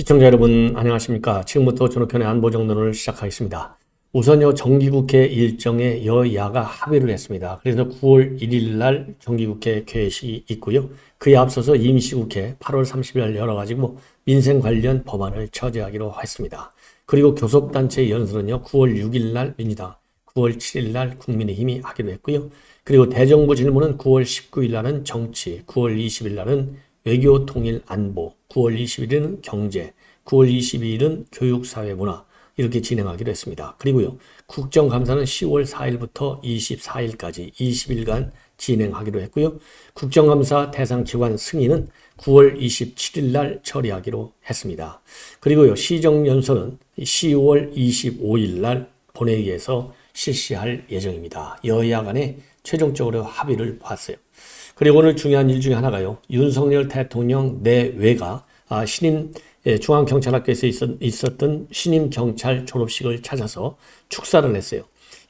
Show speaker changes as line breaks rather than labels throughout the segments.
시청자 여러분 안녕하십니까. 지금부터 전우편의 안보정론을 시작하겠습니다. 우선요, 정기국회 일정에 여야가 합의를 했습니다. 그래서 9월 1일 날 정기국회 개회식이 있고요. 그에 앞서서 임시국회 8월 30일 열어가지고 민생 관련 법안을 처리하기로 했습니다. 그리고 교섭단체 연설은요, 9월 6일 날 민주당, 9월 7일 날 국민의힘이 하기로 했고요. 그리고 대정부 질문은 9월 19일 날은 정치, 9월 20일 날은 외교 통일 안보, 9월 21일은 경제, 9월 22일은 교육 사회 문화 이렇게 진행하기로 했습니다. 그리고요, 국정감사는 10월 4일부터 24일까지 20일간 진행하기로 했고요. 국정감사 대상 기관 승인은 9월 27일 날 처리하기로 했습니다. 그리고요, 시정연설은 10월 25일 날 본회의에서 실시할 예정입니다. 여야 간에 최종적으로 합의를 봤어요. 그리고 오늘 중요한 일 중에 하나가요, 윤석열 대통령 내외가 신임 중앙경찰학교에서 있었던 신임 경찰 졸업식을 찾아서 축사를 했어요.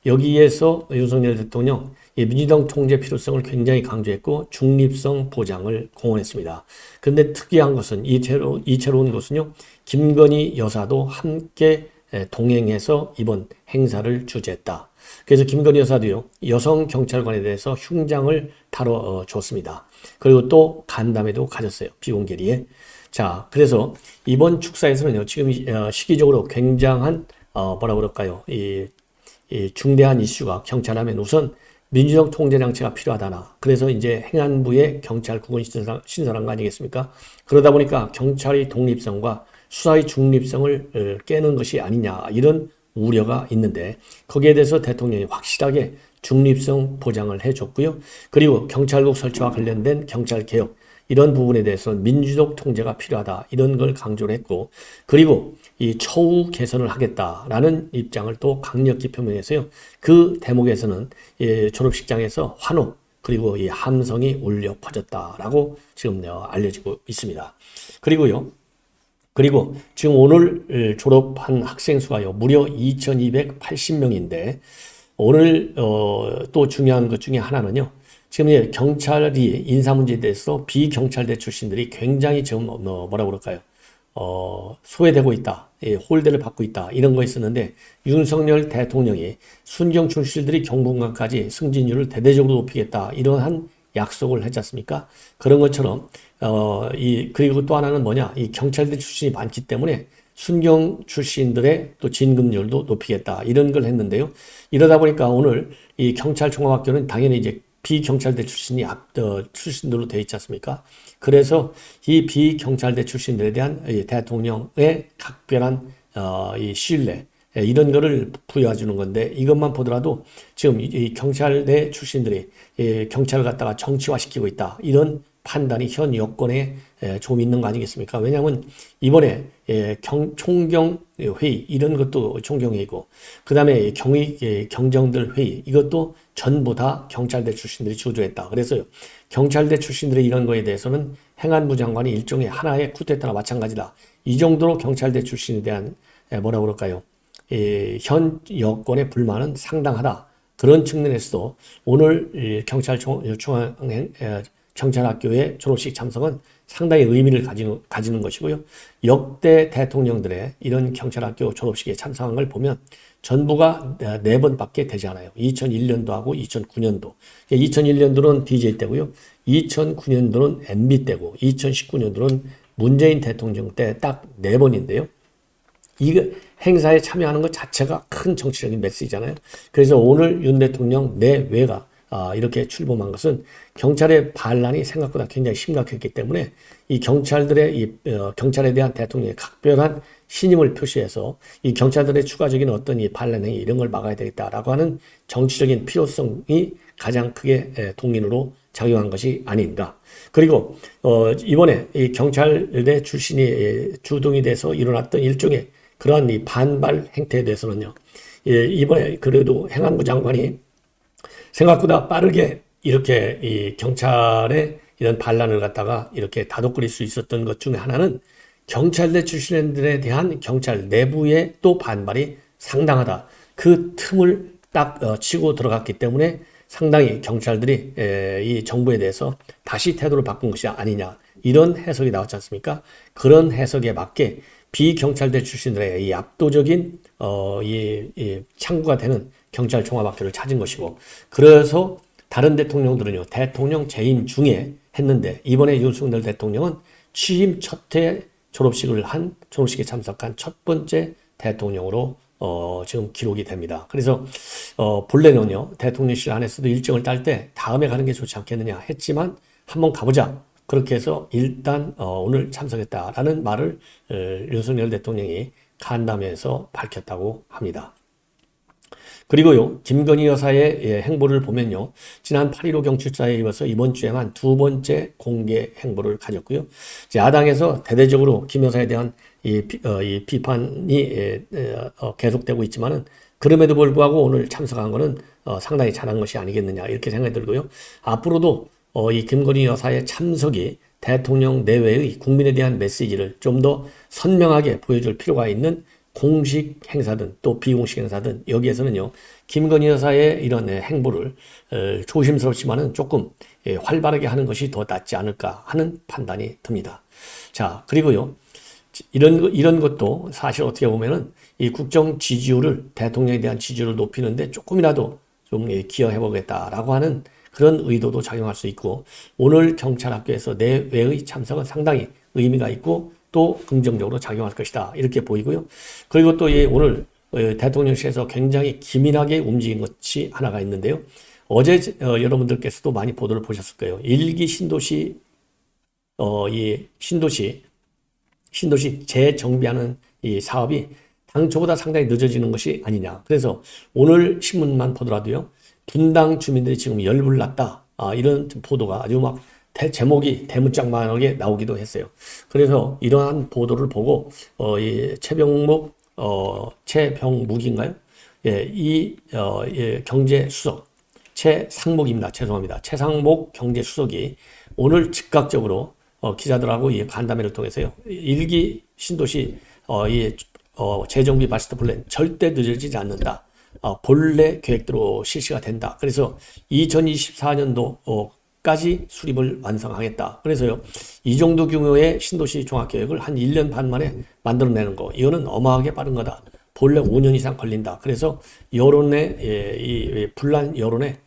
여기에서 윤석열 대통령 민주당 통제 필요성을 굉장히 강조했고 중립성 보장을 공언했습니다. 그런데 특이한 것은 이채로운 것은요, 김건희 여사도 함께 동행해서 이번 행사를 주재했다. 그래서 김건희 여사도요, 여성 경찰관에 대해서 흉장을 다뤄줬습니다. 그리고 또 간담회도 가졌어요. 비공개리에. 자, 그래서 이번 축사에서는요, 지금 시기적으로 굉장한 뭐라 그럴까요? 이 중대한 이슈가 경찰하면 우선 민주적 통제 장치가 필요하다나. 그래서 이제 행안부의 경찰 국원 신설한 거 아니겠습니까? 그러다 보니까 경찰의 독립성과 수사의 중립성을 깨는 것이 아니냐, 이런 우려가 있는데, 거기에 대해서 대통령이 확실하게 중립성 보장을 해줬고요. 그리고 경찰국 설치와 관련된 경찰개혁, 이런 부분에 대해서는 민주적 통제가 필요하다, 이런 걸 강조를 했고, 그리고 이 처우 개선을 하겠다라는 입장을 또 강력히 표명해서요, 그 대목에서는 졸업식장에서 환호, 그리고 이 함성이 울려 퍼졌다라고 지금 알려지고 있습니다. 그리고 지금 오늘 졸업한 학생 수가요, 무려 2,280명인데, 오늘 또 중요한 것 중에 하나는요, 지금 경찰이 인사 문제에 대해서 비경찰대 출신들이 굉장히 지금 뭐라 그럴까요? 소외되고 있다, 홀대를 받고 있다, 이런 거 있었는데, 윤석열 대통령이 순경 출신들이 경북관까지 승진율을 대대적으로 높이겠다, 이러한 약속을 했지 않습니까? 그런 것처럼 그리고 또 하나는 뭐냐, 이 경찰대 출신이 많기 때문에 순경 출신들의 또 진급률도 높이겠다, 이런 걸 했는데요. 이러다 보니까 오늘 이 경찰종합학교는 당연히 이제 비경찰대 출신들로 되어 있지 않습니까? 그래서 이 비경찰대 출신들에 대한 대통령의 각별한 이 신뢰, 이런 거를 부여해주는 건데, 이것만 보더라도 지금 이 경찰대 출신들이 경찰을 갖다가 정치화시키고 있다, 이런 판단이 현 여건에 좀 있는 거 아니겠습니까? 왜냐하면 이번에 총경회의, 이런 것도 총경회의고, 그 다음에 경정들 회의, 이것도 전부 다 경찰대 출신들이 주도했다. 그래서 경찰대 출신들의 이런 거에 대해서는 행안부 장관이 일종의 하나의 쿠데타나 마찬가지다, 이 정도로 경찰대 출신에 대한 뭐라 그럴까요? 현 여건의 불만은 상당하다. 그런 측면에서도 오늘 경찰학교의 졸업식 참석은 상당히 의미를 가지는 것이고요. 역대 대통령들의 이런 경찰학교 졸업식에 참석한 걸 보면 전부가 4번밖에 되지 않아요. 2001년도하고 2009년도. 2001년도는 DJ 때고요. 2009년도는 MB 때고, 2019년도는 문재인 대통령 때 딱 4번인데요. 이 행사에 참여하는 것 자체가 큰 정치적인 메시지잖아요. 그래서 오늘 윤 대통령 내외가 이렇게 출범한 것은 경찰의 반란이 생각보다 굉장히 심각했기 때문에 이 경찰에 대한 대통령의 각별한 신임을 표시해서 이 경찰들의 추가적인 어떤 이 반란행위, 이런 걸 막아야 되겠다라고 하는 정치적인 필요성이 가장 크게 동인으로 작용한 것이 아닌가. 그리고 이번에 이 경찰대 출신이 주동이 돼서 일어났던 일종의 그러한 이 반발 행태에 대해서는요, 이번에 그래도 행안부 장관이 생각보다 빠르게 이렇게 이 경찰의 이런 반란을 갖다가 이렇게 다독거릴 수 있었던 것 중에 하나는 경찰대 출신들에 대한 경찰 내부의 또 반발이 상당하다. 그 틈을 딱 치고 들어갔기 때문에 상당히 경찰들이 이 정부에 대해서 다시 태도를 바꾼 것이 아니냐, 이런 해석이 나왔지 않습니까? 그런 해석에 맞게 비경찰대 출신들의 이 압도적인 이 창구가 되는 경찰 종합학교를 찾은 것이고, 그래서 다른 대통령들은요 대통령 재임 중에 했는데, 이번에 윤석열 대통령은 취임 첫 해 졸업식에 참석한 첫 번째 대통령으로 지금 기록이 됩니다. 그래서 본래는요 대통령실 안에서도 일정을 딸 때 다음에 가는 게 좋지 않겠느냐 했지만, 한번 가보자, 그렇게 해서 일단 오늘 참석했다라는 말을 윤석열 대통령이 간담회에서 밝혔다고 합니다. 그리고요, 김건희 여사의 행보를 보면요, 지난 8.15 경출사에 이어서 이번 주에만 두 번째 공개 행보를 가졌고요. 야당에서 대대적으로 김 여사에 대한 이 비판이 계속되고 있지만은, 그럼에도 불구하고 오늘 참석한 거는 상당히 잘한 것이 아니겠느냐, 이렇게 생각이 들고요. 앞으로도 이 김건희 여사의 참석이 대통령 내외의 국민에 대한 메시지를 좀 더 선명하게 보여줄 필요가 있는 공식 행사든 또 비공식 행사든, 여기에서는요 김건희 여사의 이런 행보를 조심스럽지만은 조금 활발하게 하는 것이 더 낫지 않을까 하는 판단이 듭니다. 자, 그리고요 이런 것도 사실 어떻게 보면은 이 국정 지지율을, 대통령에 대한 지지율을 높이는데 조금이라도 좀 기여해 보겠다라고 하는 그런 의도도 작용할 수 있고, 오늘 경찰학교에서 내외의 참석은 상당히 의미가 있고 또 긍정적으로 작용할 것이다, 이렇게 보이고요. 그리고 또 오늘 대통령실에서 굉장히 기민하게 움직인 것이 하나가 있는데요. 어제 여러분들께서도 많이 보도를 보셨을 거예요. 1기 신도시 이 신도시 재정비하는 이 사업이 당초보다 상당히 늦어지는 것이 아니냐. 그래서 오늘 신문만 보더라도요, 분당 주민들이 지금 열불 났다, 이런 보도가 아주 막 제목이 대문짝만하게 나오기도 했어요. 그래서 이러한 보도를 보고 이 최병묵인가요? 경제수석 최상목입니다. 죄송합니다. 최상목 경제수석이 오늘 즉각적으로 기자들하고 이 간담회를 통해서요, 1기 신도시 재정비 마스터 플랜 절대 늦어지지 않는다, 본래 계획대로 실시가 된다. 그래서 2024년도까지 수립을 완성하겠다. 그래서요, 이 정도 규모의 신도시 종합계획을 한 1년 반 만에 만들어내는 거, 이거는 어마하게 빠른 거다. 본래 5년 이상 걸린다. 그래서 이 분란 여론에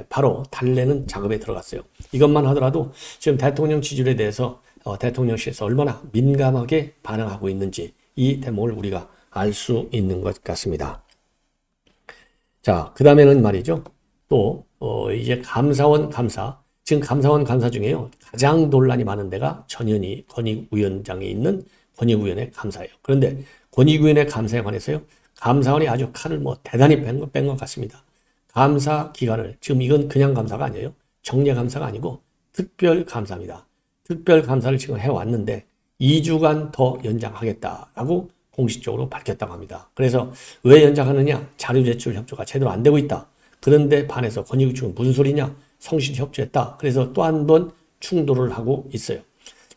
바로 달래는 작업에 들어갔어요. 이것만 하더라도 지금 대통령 지지율에 대해서 대통령실에서 얼마나 민감하게 반응하고 있는지, 이 대목을 우리가 알 수 있는 것 같습니다. 자, 그 다음에는 말이죠. 또 이제 감사원 감사, 지금 감사원 감사 중에요, 가장 논란이 많은 데가 전현희 권익위원장에 있는 권익위원회 감사예요. 그런데 권익위원회 감사에 관해서요, 감사원이 아주 칼을 대단히 뺀 것 같습니다. 감사 기간을, 지금 이건 그냥 감사가 아니에요. 정례 감사가 아니고 특별 감사입니다. 특별 감사를 지금 해왔는데 2주간 더 연장하겠다라고 공식적으로 밝혔다고 합니다. 그래서 왜 연장하느냐? 자료 제출 협조가 제대로 안 되고 있다. 그런데 반해서 권익위 측은 무슨 소리냐? 성실히 협조했다. 그래서 또 한 번 충돌을 하고 있어요.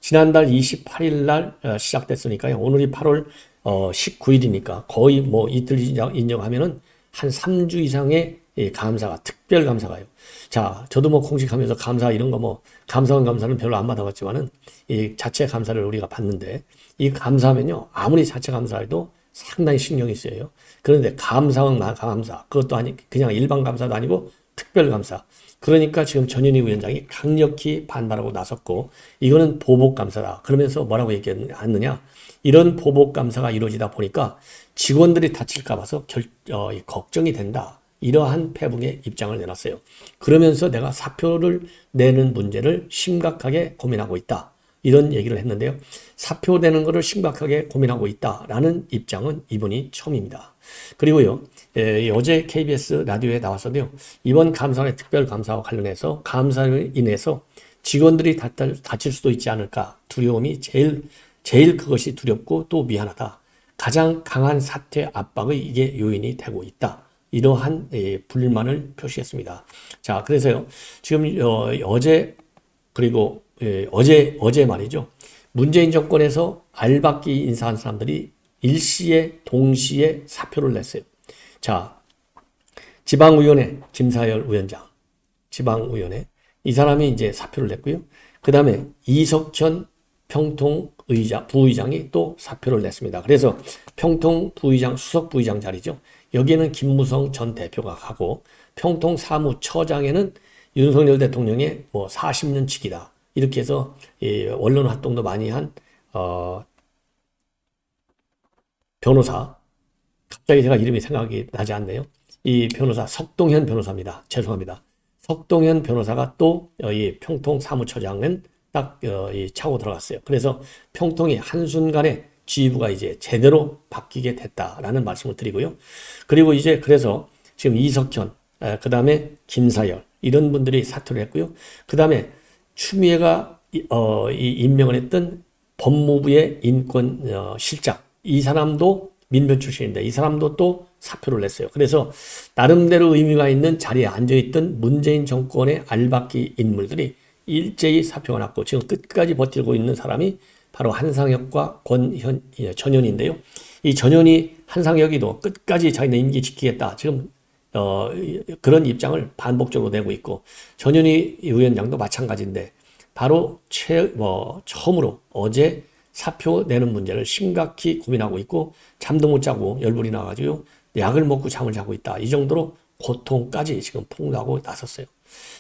지난달 28일 날 시작됐으니까요. 오늘이 8월 19일이니까 거의 이틀 인정하면은 한 3주 이상의 감사가, 특별 감사가요. 자, 저도 공식하면서 감사 이런 거 감사원 감사는 별로 안 받아봤지만은 이 자체 감사를 우리가 받는데, 이 감사하면요, 아무리 자체 감사해도 상당히 신경이 쓰여요. 그런데 감사원 감사, 그것도 그냥 일반 감사도 아니고 특별 감사. 그러니까 지금 전현희 위원장이 강력히 반발하고 나섰고, 이거는 보복 감사다. 그러면서 뭐라고 얘기했느냐? 이런 보복 감사가 이루어지다 보니까 직원들이 다칠까 봐서 걱정이 된다. 이러한 패붕의 입장을 내놨어요. 그러면서 내가 사표를 내는 문제를 심각하게 고민하고 있다, 이런 얘기를 했는데요. 사표 내는 것을 심각하게 고민하고 있다라는 입장은 이번이 처음입니다. 그리고요, 어제 KBS 라디오에 나왔었는데요. 이번 감사원의 특별 감사와 관련해서 감사로 인해서 직원들이 다칠 수도 있지 않을까, 두려움이 제일 그것이 두렵고 또 미안하다. 가장 강한 사퇴 압박의 이게 요인이 되고 있다. 이러한 불만을 표시했습니다. 자, 그래서요, 지금 어제, 그리고 어제 말이죠, 문재인 정권에서 알박기 인사한 사람들이 일시에 동시에 사표를 냈어요. 자, 지방의원회 김사열 위원장, 지방의원회, 이 사람이 이제 사표를 냈고요. 그 다음에 이석현 부의장이 또 사표를 냈습니다. 그래서 평통 부의장, 수석 부의장 자리죠. 여기에는 김무성 전 대표가 가고 평통 사무처장에는 윤석열 대통령의 뭐 40년 치기다. 이렇게 해서 언론 활동도 많이 한 변호사, 갑자기 제가 이름이 생각이 나지 않네요. 이 변호사 석동현 변호사입니다. 죄송합니다. 석동현 변호사가 또 이 평통 사무처장은 딱 차고 들어갔어요. 그래서 평통이 한순간에 지휘부가 이제 제대로 바뀌게 됐다라는 말씀을 드리고요. 그리고 이제 그래서 지금 이석현, 그 다음에 김사열 이런 분들이 사퇴를 했고요. 그 다음에 추미애가 임명을 했던 법무부의 인권실장 이 사람도 민변 출신인데 이 사람도 또 사표를 냈어요. 그래서 나름대로 의미가 있는 자리에 앉아있던 문재인 정권의 알박기 인물들이 일제히 사표가 났고 지금 끝까지 버티고 있는 사람이 바로 한상혁과 전현희인데요. 이 전현희, 한상혁이도 끝까지 자기네 임기 지키겠다. 지금 그런 입장을 반복적으로 내고 있고 전현희 위원장도 마찬가지인데 바로 처음으로 어제 사표 내는 문제를 심각히 고민하고 있고 잠도 못 자고 열불이 나가지고 약을 먹고 잠을 자고 있다. 이 정도로 고통까지 지금 폭로하고 나섰어요.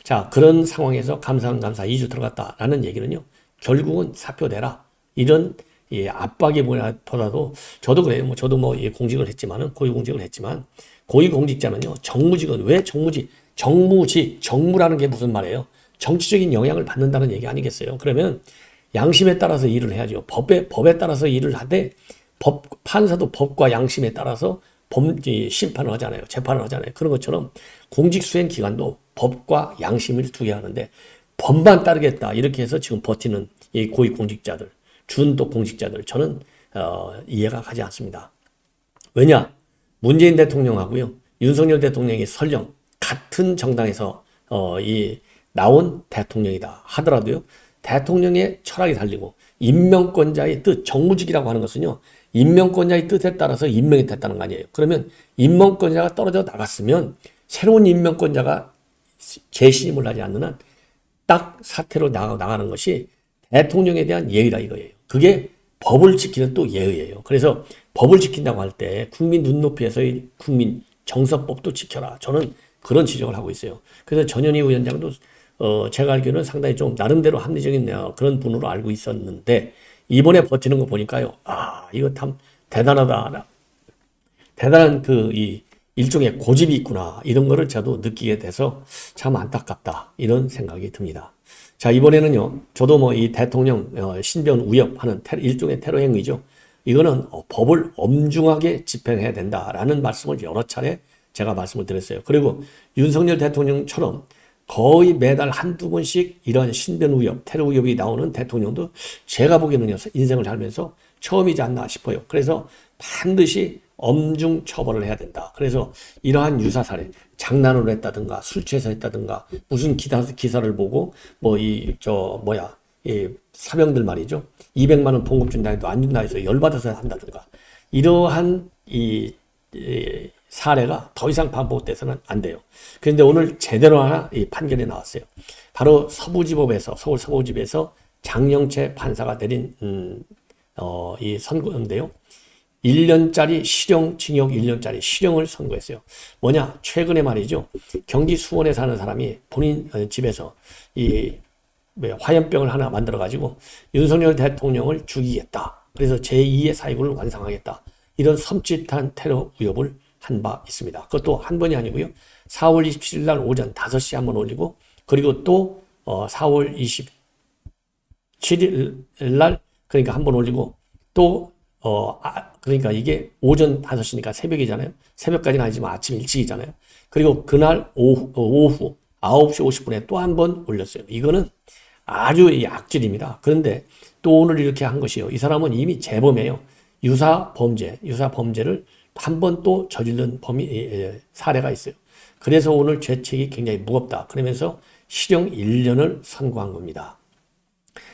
자, 그런 상황에서 감사 2주 들어갔다라는 얘기는요. 결국은 사표 내라. 이런 압박이 보다도 저도 그래요. 저도 공직을 했지만은 고위공직을 했지만 고위공직자는요. 정무직은 왜 정무라는 게 무슨 말이에요? 정치적인 영향을 받는다는 얘기 아니겠어요? 그러면 양심에 따라서 일을 해야죠. 법에 따라서 일을 하되 판사도 법과 양심에 따라서 심판을 하잖아요. 재판을 하잖아요. 그런 것처럼 공직수행 기관도 법과 양심을 두게 하는데 법만 따르겠다 이렇게 해서 지금 버티는 이 고위공직자들, 준독 공직자들 저는 이해가 가지 않습니다. 왜냐? 문재인 대통령하고요. 윤석열 대통령이 설령 같은 정당에서 나온 대통령이다 하더라도요. 대통령의 철학이 달리고 임명권자의 뜻, 정무직이라고 하는 것은요. 임명권자의 뜻에 따라서 임명이 됐다는 거 아니에요. 그러면 임명권자가 떨어져 나갔으면 새로운 임명권자가 재신임을 하지 않는 한 딱 사태로 나가는 것이 대통령에 대한 예의다 이거예요. 그게 법을 지키는 또 예의예요. 그래서 법을 지킨다고 할 때 국민 눈높이에서의 국민 정서법도 지켜라. 저는 그런 지적을 하고 있어요. 그래서 전현희 위원장도 제가 알기로는 상당히 좀 나름대로 합리적인 그런 분으로 알고 있었는데 이번에 버티는 거 보니까요. 이거 참 대단하다. 대단한 일종의 고집이 있구나. 이런 거를 저도 느끼게 돼서 참 안타깝다. 이런 생각이 듭니다. 자, 이번에는요. 저도 이 대통령 신변 위협하는 일종의 테러 행위죠. 이거는 법을 엄중하게 집행해야 된다라는 말씀을 여러 차례 제가 말씀을 드렸어요. 그리고 윤석열 대통령처럼 거의 매달 한두 번씩 이런 신변 위협, 테러 위협이 나오는 대통령도 제가 보기에는 인생을 살면서 처음이지 않나 싶어요. 그래서 반드시 엄중 처벌을 해야 된다. 그래서 이러한 유사 사례, 장난으로 했다든가 술 취해서 했다든가 무슨 기사를 보고 이 사병들 말이죠. 200만 원 봉급 준다 해도 안 준다 해서 열받아서 한다든가 이러한 사례가 더 이상 반복돼서는 안 돼요. 그런데 오늘 제대로 하나 판결이 나왔어요. 바로 서울 서부지법에서 장영채 판사가 내린 이 선고인데요. 1년짜리 징역 1년짜리 실형을 선고했어요. 뭐냐? 최근에 말이죠. 경기 수원에 사는 사람이 본인 집에서 화염병을 하나 만들어가지고 윤석열 대통령을 죽이겠다. 그래서 제2의 사익을 완성하겠다. 이런 섬찟한 테러 위협을 한 바 있습니다. 그것도 한 번이 아니고요. 4월 27일 날 오전 5시에 한 번 올리고 그리고 또 4월 27일 날 그러니까 한 번 올리고 또 그러니까 이게 오전 5시니까 새벽이잖아요. 새벽까지는 아니지만 아침 일찍이잖아요. 그리고 그날 오후 9시 50분에 또 한 번 올렸어요. 이거는 아주 악질입니다. 그런데 또 오늘 이렇게 한 것이요. 이 사람은 이미 재범이에요. 유사 범죄를 한 번 또 저지른 사례가 있어요. 그래서 오늘 죄책이 굉장히 무겁다. 그러면서 실형 1년을 선고한 겁니다.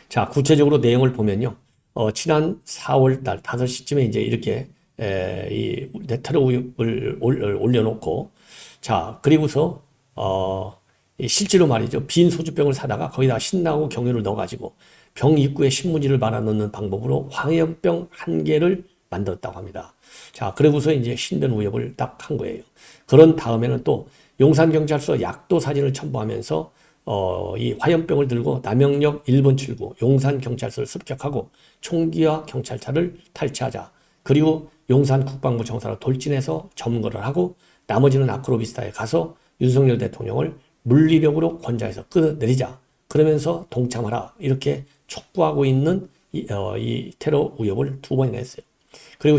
자, 구체적으로 내용을 보면요. 지난 4월 달 5시쯤에 이제 이렇게 이 테러 위협을 올려놓고 자, 그리고서 실제로 말이죠. 빈 소주병을 사다가 거기다 신나고 경유를 넣어가지고 병 입구에 신문지를 말아넣는 방법으로 화염병 1개를 만들었다고 합니다. 자, 그러고서 이제 신변 우협을 딱 한 거예요. 그런 다음에는 또 용산경찰서 약도 사진을 첨부하면서 이 화염병을 들고 남영역 1번 출구 용산경찰서를 습격하고 총기와 경찰차를 탈취하자. 그리고 용산 국방부 정사로 돌진해서 점거를 하고 나머지는 아크로비스타에 가서 윤석열 대통령을 물리력으로 권좌에서 끌어내리자. 그러면서 동참하라. 이렇게 촉구하고 있는 이 테러 우협을 2번이나 했어요. 그리고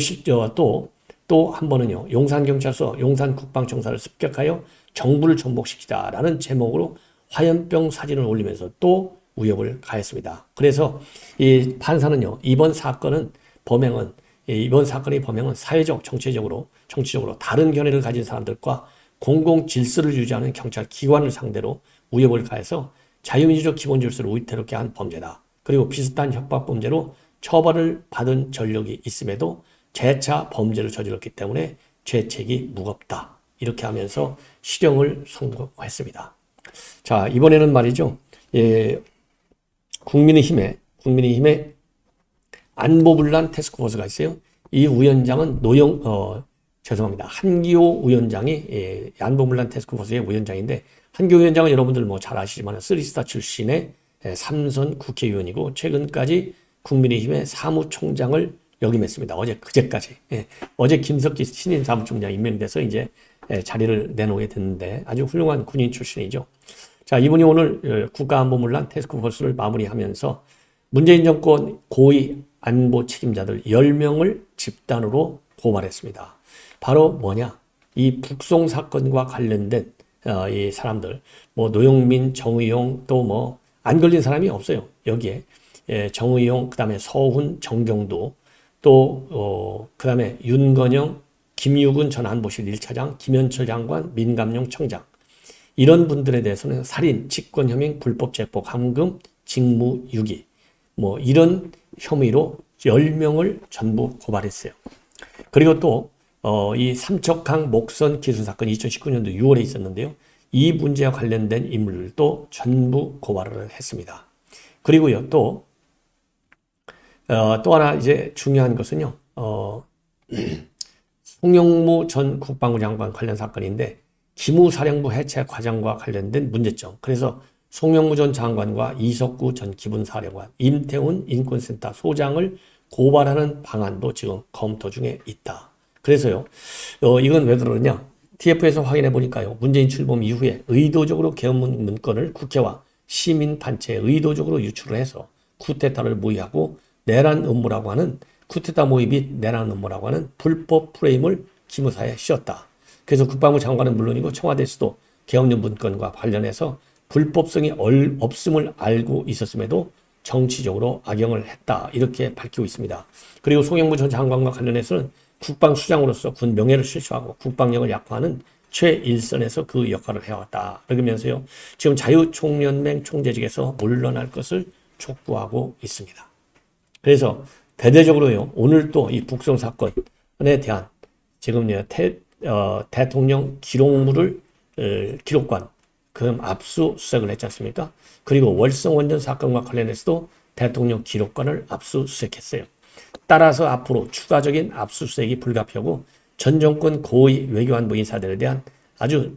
또 한 번은요. 용산경찰서 용산국방청사를 습격하여 정부를 전복시키자라는 제목으로 화염병 사진을 올리면서 또 우협을 가했습니다. 그래서 이 판사는요. 이번 사건의 범행은 사회적, 정치적으로 다른 견해를 가진 사람들과 공공 질서를 유지하는 경찰 기관을 상대로 우협을 가해서 자유민주적 기본 질서를 위태롭게 한 범죄다. 그리고 비슷한 협박 범죄로 처벌을 받은 전력이 있음에도 재차 범죄를 저질렀기 때문에 죄책이 무겁다. 이렇게 하면서 실형을 선고했습니다. 자, 이번에는 말이죠. 국민의힘에 안보분란 태스크포스가 있어요. 이 위원장은 한기호 위원장이 안보분란 태스크포스의 위원장인데, 한기호 위원장은 여러분들 뭐 잘 아시지만 쓰리스타 출신의 3선 국회의원이고 최근까지 국민의힘의 사무총장을 역임했습니다. 그제까지. 어제 김석기 신임 사무총장 임명돼서 이제 자리를 내놓게 됐는데 아주 훌륭한 군인 출신이죠. 자, 이분이 오늘 국가안보문란 태스크포스를 마무리하면서 문재인 정권 고위 안보 책임자들 10명을 집단으로 고발했습니다. 바로 뭐냐? 이 북송 사건과 관련된 이 사람들, 뭐 노영민, 정의용, 또 뭐 안 걸린 사람이 없어요. 여기에 정의용, 그다음에 서훈, 정경도, 또 그다음에 윤건영, 김유근 전 안보실 1차장, 김현철 장관, 민감용 청장, 이런 분들에 대해서는 살인, 직권혐행, 불법체포, 감금, 직무유기 뭐 이런 혐의로 10명을 전부 고발했어요. 그리고 또 이 삼척항 목선 기술 사건 2019년도 6월에 있었는데요. 이 문제와 관련된 인물들도 전부 고발을 했습니다. 그리고요, 또 하나 이제 중요한 것은요, 송영무 전 국방부 장관 관련 사건인데, 기무사령부 해체 과정과 관련된 문제점. 그래서 송영무 전 장관과 이석구 전 기분사령관, 임태훈 인권센터 소장을 고발하는 방안도 지금 검토 중에 있다. 그래서요, 이건 왜 그러느냐? TF에서 확인해 보니까요, 문재인 출범 이후에 의도적으로 계엄 문건을 국회와 시민단체에 의도적으로 유출을 해서 쿠데타를 모의하고 내란 음모라고 하는 쿠데타 모의 및 내란 음모라고 하는 불법 프레임을 기무사에 씌웠다. 그래서 국방부 장관은 물론이고 청와대에서도 계엄령 문건과 관련해서 불법성이 없음을 알고 있었음에도 정치적으로 악용을 했다. 이렇게 밝히고 있습니다. 그리고 송영무 전 장관과 관련해서는 국방수장으로서 군 명예를 실추하고 국방력을 약화하는 최일선에서 그 역할을 해왔다. 그러면서요, 지금 자유총연맹 총재직에서 물러날 것을 촉구하고 있습니다. 그래서 대대적으로요, 오늘 또 이 북송 사건에 대한 지금 대통령 기록물을 기록관 그럼 압수수색을 했지 않습니까? 그리고 월성 원전 사건과 관련해서도 대통령 기록관을 압수수색했어요. 따라서 앞으로 추가적인 압수수색이 불가피하고 전 정권 고위 외교안보 인사들에 대한 아주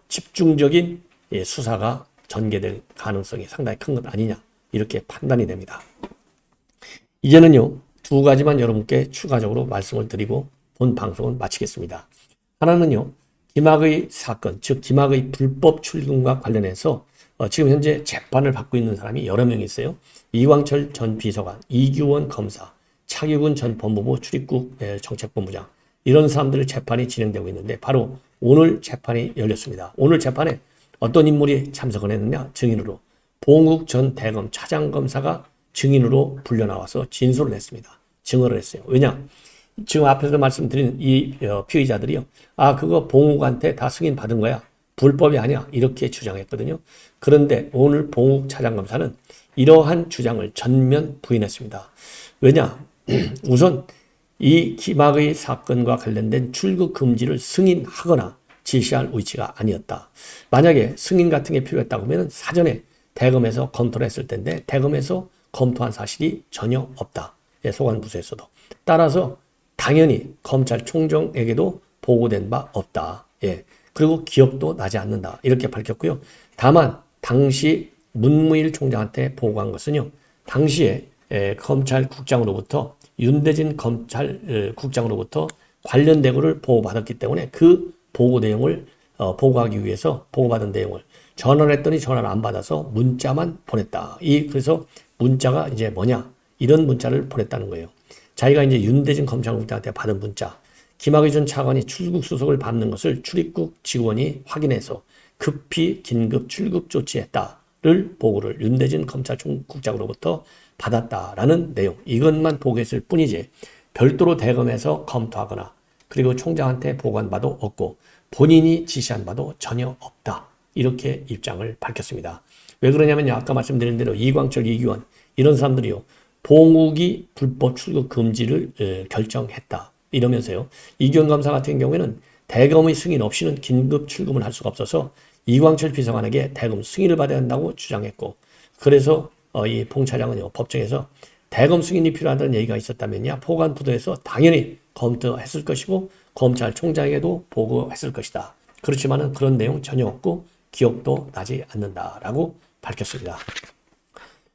집중적인 수사가 전개될 가능성이 상당히 큰 것 아니냐, 이렇게 판단이 됩니다. 이제는요, 2가지만 여러분께 추가적으로 말씀을 드리고 본 방송을 마치겠습니다. 하나는요, 김학의 사건, 즉 김학의 불법 출금과 관련해서 지금 현재 재판을 받고 있는 사람이 여러 명 있어요. 이광철 전 비서관, 이규원 검사, 차기군 전 법무부 출입국 정책본부장, 이런 사람들의 재판이 진행되고 있는데 바로 오늘 재판이 열렸습니다. 오늘 재판에 어떤 인물이 참석을 했느냐? 증인으로 봉욱 전 대검 차장검사가 증인으로 불려나와서 진술을 했습니다. 증언을 했어요. 왜냐? 지금 앞에서 말씀드린 이 피의자들이요, 그거 봉욱한테 다 승인 받은 거야, 불법이 아니야, 이렇게 주장했거든요. 그런데 오늘 봉욱 차장검사는 이러한 주장을 전면 부인했습니다. 왜냐? 우선 이 김학의 사건과 관련된 출국 금지를 승인하거나 지시할 위치가 아니었다. 만약에 승인 같은 게 필요했다고 하면 사전에 대검에서 검토를 했을 텐데 대검에서 검토한 사실이 전혀 없다. 예, 소관부서에서도. 따라서 당연히 검찰총장에게도 보고된 바 없다. 예, 그리고 기억도 나지 않는다. 이렇게 밝혔고요. 다만 당시 문무일 총장한테 보고한 것은요. 당시에 검찰국장으로부터 윤대진 검찰국장으로부터 관련 대구를 보고받았기 때문에 그 보고 내용을 보고하기 위해서 보고받은 내용을 전화를 했더니 전화를 안 받아서 문자만 보냈다. 그래서 문자가 이제 뭐냐? 이런 문자를 보냈다는 거예요. 자기가 이제 윤대진 검찰국장한테 받은 문자. 김학의 전 차관이 출국 수속을 받는 것을 출입국 직원이 확인해서 급히 긴급 출국 조치했다를 보고를 윤대진 검찰국장으로부터 받았다라는 내용. 이것만 보고했을 뿐이지 별도로 대검에서 검토하거나 그리고 총장한테 보고한 바도 없고 본인이 지시한 바도 전혀 없다. 이렇게 입장을 밝혔습니다. 왜 그러냐면요. 아까 말씀드린 대로 이광철, 이규원 이런 사람들이요. 봉욱이 불법 출국 금지를 결정했다. 이러면서요. 이규원 검사 같은 경우에는 대검의 승인 없이는 긴급 출금을 할 수가 없어서 이광철 비서관에게 대검 승인을 받아야 한다고 주장했고 그래서 이 봉 차장은요. 법정에서 대검 승인이 필요하다는 얘기가 있었다면야 포관부도에서 당연히 검토했을 것이고 검찰총장에게도 보고했을 것이다. 그렇지만은 그런 내용 전혀 없고 기억도 나지 않는다라고 밝혔습니다.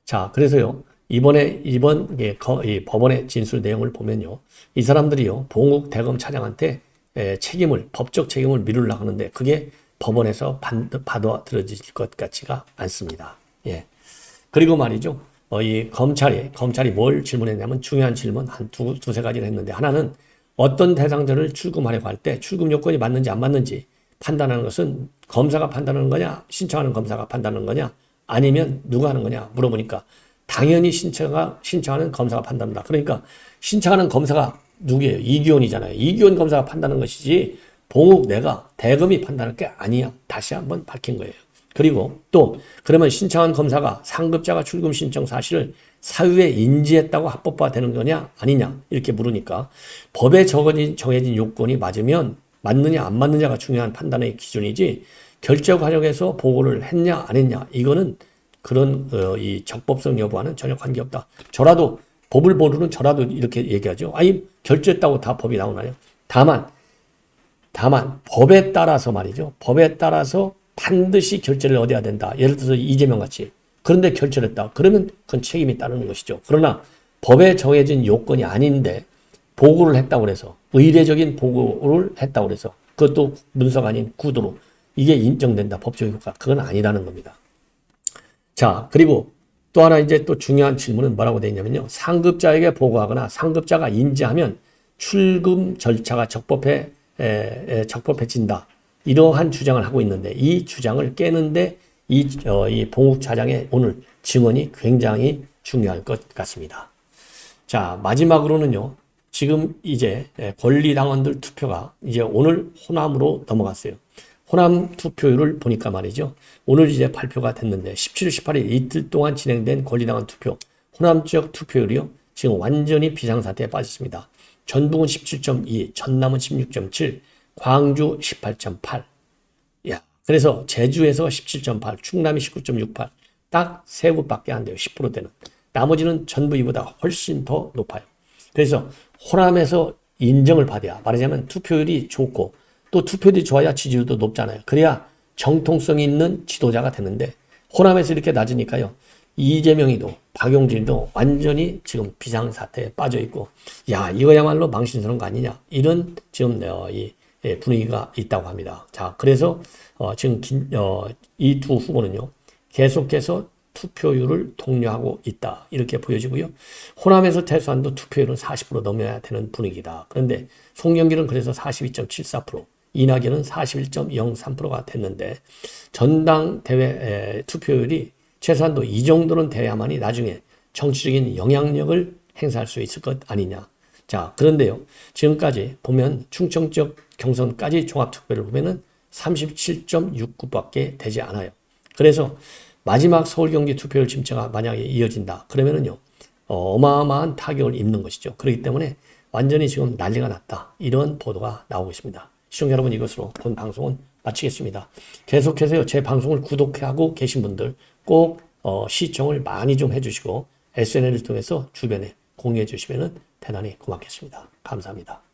자, 그래서요. 이번 이 법원의 진술 내용을 보면요. 이 사람들이요. 봉욱 대검 차장한테 법적 책임을 미루려고 하는데 그게 법원에서 받아들여질 것 같지가 않습니다. 예. 그리고 말이죠. 이 검찰이 뭘 질문했냐면 중요한 질문 한 두세 가지를 했는데 하나는 어떤 대상자를 출금하려고 할 때 출금 요건이 맞는지 안 맞는지 판단하는 것은 검사가 판단하는 거냐 신청하는 검사가 판단하는 거냐 아니면 누가 하는 거냐 물어보니까 당연히 신청하는 검사가 판단한다. 그러니까 신청하는 검사가 누구예요? 이규원이잖아요. 이규원 검사가 판단하는 것이지 봉욱 내가 대검이 판단할 게 아니야. 다시 한번 밝힌 거예요. 그리고 또 그러면 신청한 검사가 상급자가 출금 신청 사실을 사유에 인지했다고 합법화되는 거냐 아니냐 이렇게 물으니까 법에 정해진 요건이 맞느냐 안 맞느냐가 중요한 판단의 기준이지 결정 과정에서 보고를 했냐 안 했냐 이거는 그런 이 적법성 여부와는 전혀 관계없다. 저라도 법을 모르는 저라도 이렇게 얘기하죠. 아니 결정했다고 다 법이 나오나요? 다만 법에 따라서 말이죠. 법에 따라서 반드시 결재를 얻어야 된다. 예를 들어서 이재명 같이. 그런데 결재를 했다. 그러면 그건 책임이 따르는 것이죠. 그러나 법에 정해진 요건이 아닌데 보고를 했다고 해서 의례적인 보고를 했다고 해서 그것도 문서가 아닌 구두로 이게 인정된다. 법적 효과. 그건 아니라는 겁니다. 자, 그리고 또 하나 이제 또 중요한 질문은 뭐라고 되어 있냐면요. 상급자에게 보고하거나 상급자가 인지하면 출금 절차가 적법해진다. 이러한 주장을 하고 있는데 이 주장을 깨는데 이 봉욱 차장의 오늘 증언이 굉장히 중요할 것 같습니다. 자, 마지막으로는요. 지금 이제 권리당원들 투표가 이제 오늘 호남으로 넘어갔어요. 호남 투표율을 보니까 말이죠. 오늘 이제 발표가 됐는데 17일, 18일 이틀 동안 진행된 권리당원 투표, 호남 지역 투표율이요. 지금 완전히 비상사태에 빠졌습니다. 전북은 17.2, 전남은 16.7, 광주 18.8. 야, 그래서 제주에서 17.8, 충남이 19.68. 딱 세 곳밖에 안 돼요. 10%대는. 나머지는 전부 이보다 훨씬 더 높아요. 그래서 호남에서 인정을 받아야 말하자면 투표율이 좋고 또 투표율이 좋아야 지지율도 높잖아요. 그래야 정통성 있는 지도자가 되는데 호남에서 이렇게 낮으니까요. 이재명이도 박용진도 완전히 지금 비상사태에 빠져 있고 야 이거야말로 망신스러운 거 아니냐 이런 지금 이 분위기가 있다고 합니다. 자 그래서 지금 이 두 후보는요 계속해서 투표율을 독려하고 있다 이렇게 보여지고요. 호남에서 최소한도 투표율은 40% 넘어야 되는 분위기다. 그런데 송영길은 그래서 42.74%, 이낙연은 41.03%가 됐는데 전당대회 투표율이 최소한도 이 정도는 돼야만이 나중에 정치적인 영향력을 행사할 수 있을 것 아니냐. 자, 그런데요. 지금까지 보면 충청적 경선까지 종합투표를 보면은 37.69밖에 되지 않아요. 그래서 마지막 서울 경기 투표율 심차가 만약에 이어진다. 그러면은요. 어마어마한 타격을 입는 것이죠. 그렇기 때문에 완전히 지금 난리가 났다. 이런 보도가 나오고 있습니다. 시청자 여러분 이것으로 본 방송은 마치겠습니다. 계속해서요. 제 방송을 구독하고 계신 분들 꼭 시청을 많이 좀 해주시고 SNS를 통해서 주변에 공유해 주시면 대단히 고맙겠습니다. 감사합니다.